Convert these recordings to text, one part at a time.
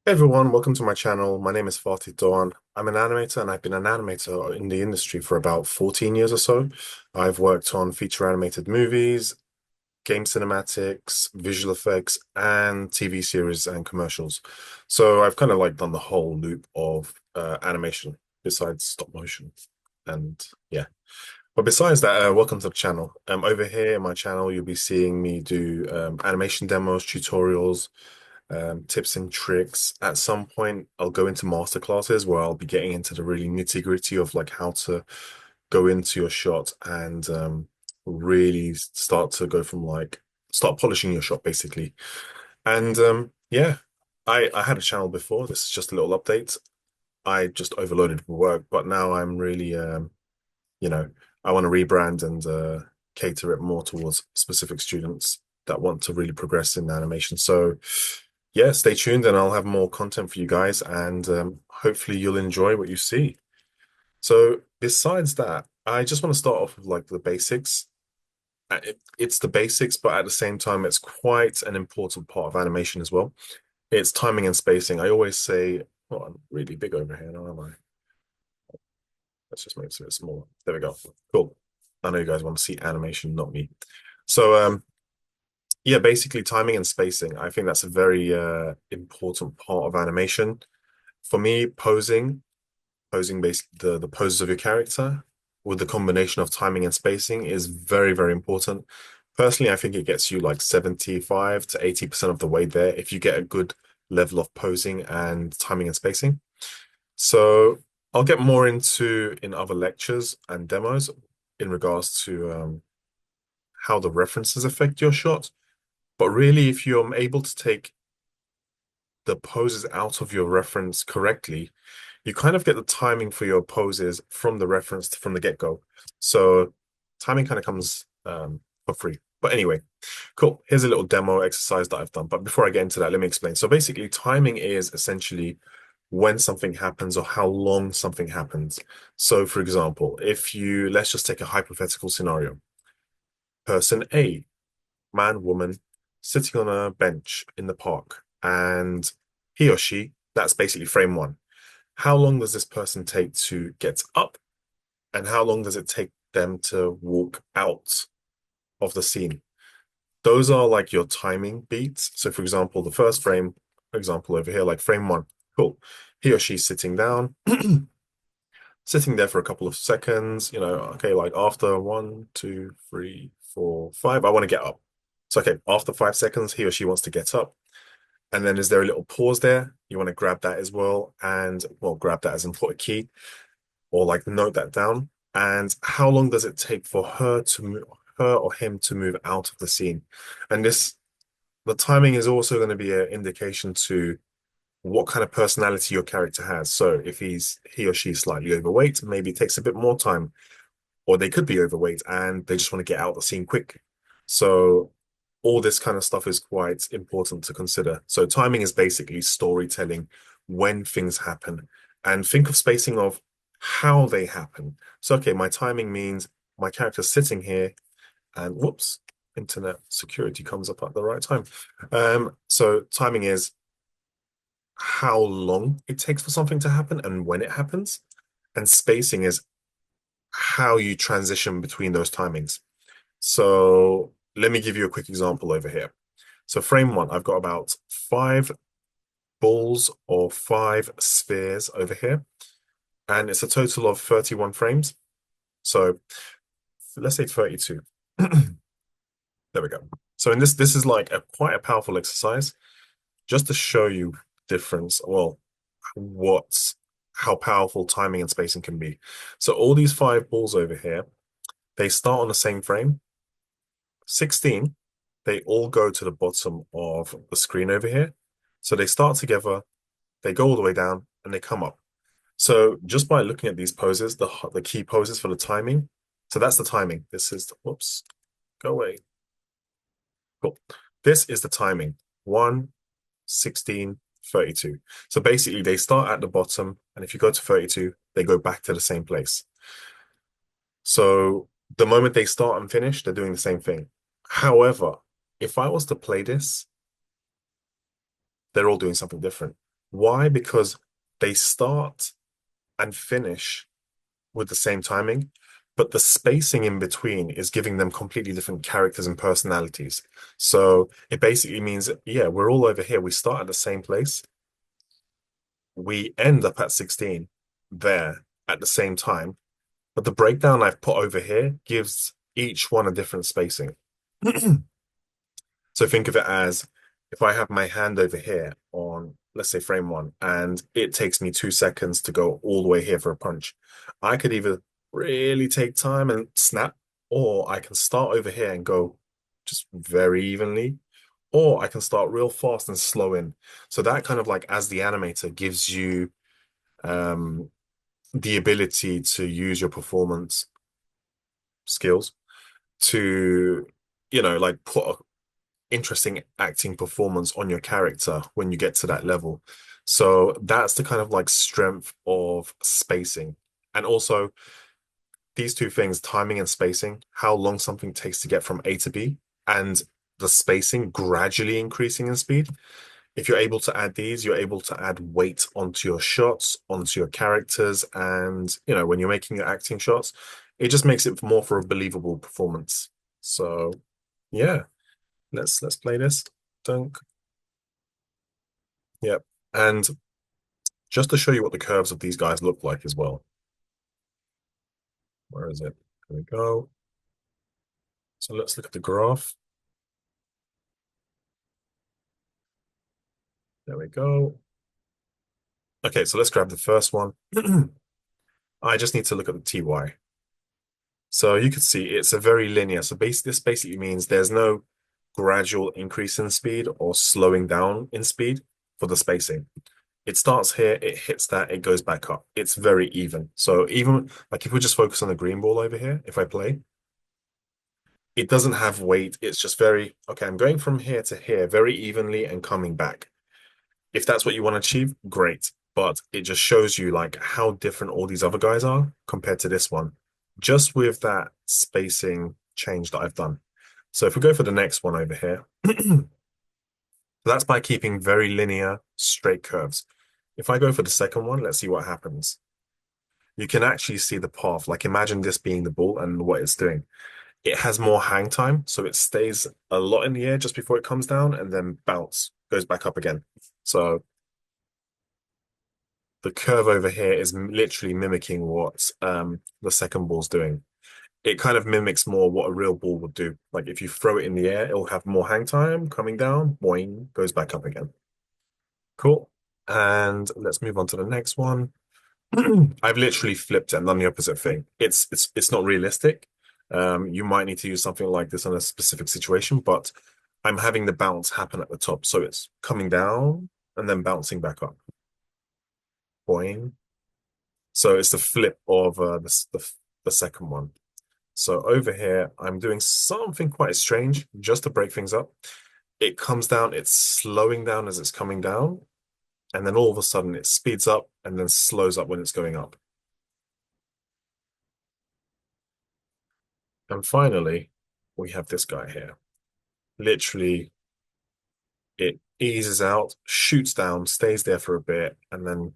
Hey everyone, welcome to my channel. My name is Fatih Dogan. I'm an animator and I've been an animator in the industry for about 14 years or so. I've worked on feature animated movies, game cinematics, visual effects, and TV series and commercials. So I've kind of like done the whole loop of animation besides stop motion. And yeah. But besides that, welcome to the channel. Over here in my channel, you'll be seeing me do animation demos, tutorials, tips and tricks. At some point, I'll go into master classes where I'll be getting into the really nitty-gritty of like how to go into your shot and really start to go from like start polishing your shot basically. And yeah, I had a channel before. This is just a little update. I just overloaded with work, but now I'm really you know, I want to rebrand and cater it more towards specific students that want to really progress in animation. So, yeah, stay tuned and I'll have more content for you guys, and hopefully you'll enjoy what you see. So, besides that, I just want to start off with like the basics. It's the basics, but at the same time, it's quite an important part of animation as well. It's timing and spacing. I always say, oh, I'm really big over here, now am I? Let's just make it a bit smaller. There we go. Cool. I know you guys want to see animation, not me. So yeah, basically timing and spacing. I think that's a very important part of animation. For me, posing basically the poses of your character with the combination of timing and spacing is very, very important. Personally, I think it gets you like 75 to 80% of the way there if you get a good level of posing and timing and spacing. So I'll get more into in other lectures and demos in regards to how the references affect your shot. But really, if you're able to take the poses out of your reference correctly, you kind of get the timing for your poses from the reference from the get-go. So timing kind of comes for free. But anyway, cool. Here's a little demo exercise that I've done. But before I get into that, let me explain. So basically, timing is essentially when something happens or how long something happens. So for example, if you, let's just take a hypothetical scenario. Person A, man, woman, sitting on a bench in the park, and he or she, that's basically frame one. How long does this person take to get up, and how long does it take them to walk out of the scene? Those are like your timing beats. So, for example, the first frame, for example, over here, like frame one, cool. He or she's sitting down, sitting there for a couple of seconds, okay, like after one, two, three, four, five, I want to get up. So, okay, after 5 seconds, he or she wants to get up. And then is there a little pause there? You want to grab that as well. And well, grab that as in put a key or like note that down. And how long does it take for her to move, her or him to move out of the scene? And the timing is also going to be an indication to what kind of personality your character has. So if he or she is slightly overweight, maybe it takes a bit more time, or they could be overweight and they just want to get out the scene quick. So all this kind of stuff is quite important to consider. So timing is basically storytelling when things happen, and think of spacing of how they happen. So okay, my timing means my character's sitting here and whoops, internet security comes up at the right time. So timing is how long it takes for something to happen and when it happens. And spacing is how you transition between those timings. So let me give you a quick example over here. So frame one, I've got about five balls or five spheres over here, and it's a total of 31 frames. So let's say 32. There we go. So in this is like a quite a powerful exercise just to show you difference, well, what's how powerful timing and spacing can be. So all these five balls over here, they start on the same frame. 16, they all go to the bottom of the screen over here. So they start together, they go all the way down, and they come up. So just by looking at these poses, the key poses for the timing. So that's the timing. This is, whoops, go away. Cool. This is the timing. 1, 16, 32. So basically they start at the bottom, and if you go to 32, they go back to the same place. So the moment they start and finish, they're doing the same thing. However, if I was to play this, they're all doing something different. Why? Because they start and finish with the same timing, but the spacing in between is giving them completely different characters and personalities. So it basically means, yeah, we're all over here. We start at the same place. We end up at 16 there at the same time. But the breakdown I've put over here gives each one a different spacing. So think of it as if I have my hand over here on, let's say, frame one, and it takes me 2 seconds to go all the way here for a punch. I could either really take time and snap, or I can start over here and go just very evenly, or I can start real fast and slow in. So that kind of like, as the animator, gives you um, the ability to use your performance skills to, like put a interesting acting performance on your character when you get to that level. So that's the kind of like strength of spacing. And also these two things, timing and spacing, how long something takes to get from A to B, and the spacing gradually increasing in speed. If you're able to add these, you're able to add weight onto your shots, onto your characters, and when you're making your acting shots, it just makes it more for a believable performance. So yeah, let's play this. Dunk. Yep. And just to show you what the curves of these guys look like as well. Where is it? There we go. So let's look at the graph. There we go. Okay, so let's grab the first one. I just need to look at the TY. So you can see it's a very linear. So this basically means there's no gradual increase in speed or slowing down in speed for the spacing. It starts here, it hits that, it goes back up. It's very even. So even like if we just focus on the green ball over here, if I play, it doesn't have weight. It's just very, okay, I'm going from here to here very evenly and coming back. If that's what you want to achieve, great. But it just shows you like how different all these other guys are compared to this one, just with that spacing change that I've done. So if we go for the next one over here, that's by keeping very linear, straight curves. If I go for the second one, let's see what happens. You can actually see the path. Like imagine this being the ball and what it's doing. It has more hang time, so it stays a lot in the air just before it comes down and then goes back up again. So the curve over here is literally mimicking what the second ball's doing. It kind of mimics more what a real ball would do. Like if you throw it in the air, it'll have more hang time coming down, boing, goes back up again. Cool. And let's move on to the next one. I've literally flipped and done the opposite thing. It's not realistic. You might need to use something like this in a specific situation, but I'm having the bounce happen at the top. So it's coming down and then bouncing back up. Boing. So it's the flip of the second one. So over here, I'm doing something quite strange just to break things up. It comes down, it's slowing down as it's coming down, and then all of a sudden it speeds up and then slows up when it's going up. And finally, we have this guy here. Literally, it eases out, shoots down, stays there for a bit, and then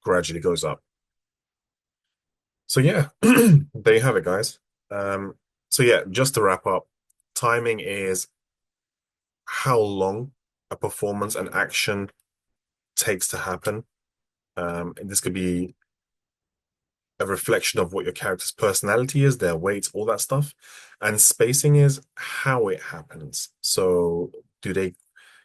gradually goes up. So yeah, there you have it, guys. So yeah, just to wrap up, timing is how long a performance and action takes to happen. And this could be a reflection of what your character's personality is, their weight, all that stuff. And spacing is how it happens. So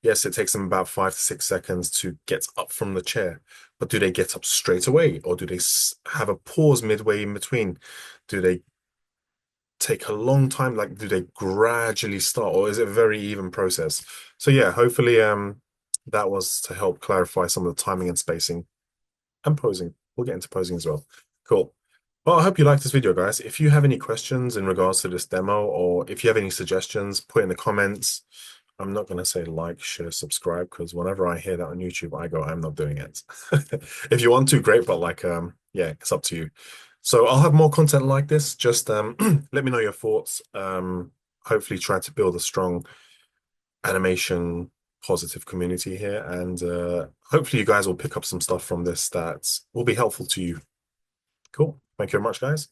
yes, it takes them about 5 to 6 seconds to get up from the chair, but do they get up straight away, or do they have a pause midway in between? Do they take a long time? Like, do they gradually start, or is it a very even process? So yeah, hopefully that was to help clarify some of the timing and spacing and posing. We'll get into posing as well. Cool. Well, I hope you liked this video, guys. If you have any questions in regards to this demo, or if you have any suggestions, put in the comments. I'm not going to say like, share, subscribe, because whenever I hear that on YouTube, I go, I'm not doing it. If you want to, great, but like, yeah, it's up to you. So I'll have more content like this. Just let me know your thoughts. Hopefully try to build a strong animation positive community here, and hopefully you guys will pick up some stuff from this that will be helpful to you. Cool. Thank you very much, guys.